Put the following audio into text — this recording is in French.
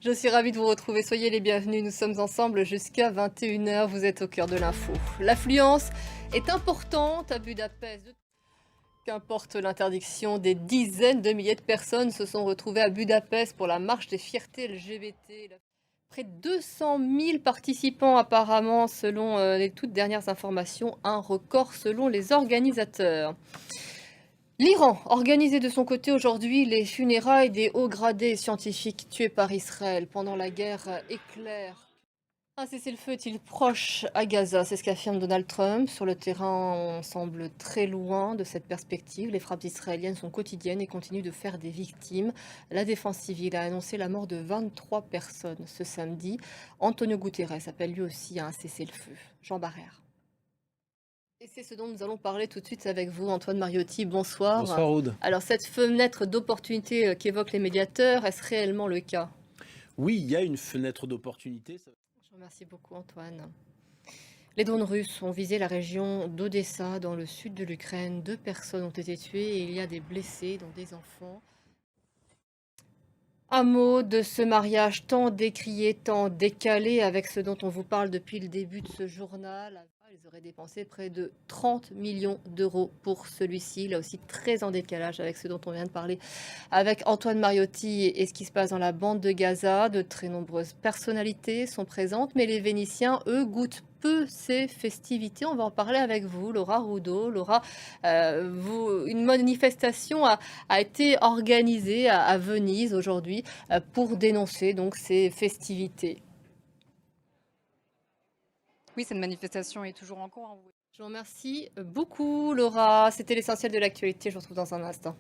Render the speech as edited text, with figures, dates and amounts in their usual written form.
Je suis ravie de vous retrouver. Soyez les bienvenus. Nous sommes ensemble jusqu'à 21 h. Vous êtes au cœur de l'info. L'affluence est importante à Budapest. Qu'importe l'interdiction, des dizaines de milliers de personnes se sont retrouvées à Budapest pour la marche des fiertés LGBT. Près de 200 000 participants apparemment, selon les toutes dernières informations, un record selon les organisateurs. L'Iran organisait de son côté aujourd'hui les funérailles des hauts gradés scientifiques tués par Israël pendant la guerre éclair. Un cessez-le-feu est-il proche à Gaza? C'est ce qu'affirme Donald Trump. Sur le terrain, on semble très loin de cette perspective. Les frappes israéliennes sont quotidiennes et continuent de faire des victimes. La défense civile a annoncé la mort de 23 personnes ce samedi. Antonio Guterres appelle lui aussi à un cessez-le-feu. Jean Barrère. Et c'est ce dont nous allons parler tout de suite avec vous, Antoine Mariotti. Bonsoir. Bonsoir Aude. Alors, cette fenêtre d'opportunité qu'évoquent les médiateurs, est-ce réellement le cas? Oui, il y a une fenêtre d'opportunité. Je vous remercie beaucoup, Antoine. Les drones russes ont visé la région d'Odessa, dans le sud de l'Ukraine. 2 personnes ont été tuées et il y a des blessés, dont des enfants. Un mot de ce mariage tant décrié, tant décalé, avec ce dont on vous parle depuis le début de ce journal. Ils auraient dépensé près de 30 millions d'euros pour celui-ci, là aussi très en décalage avec ce dont on vient de parler avec Antoine Mariotti et ce qui se passe dans la bande de Gaza. De très nombreuses personnalités sont présentes, mais les Vénitiens, eux, goûtent peu ces festivités. On va en parler avec vous, Laura Rudo. Laura, une manifestation a été organisée à Venise aujourd'hui pour dénoncer donc ces festivités. Oui, cette manifestation est toujours en cours, hein. Je vous remercie beaucoup, Laura. C'était l'essentiel de l'actualité. Je vous retrouve dans un instant.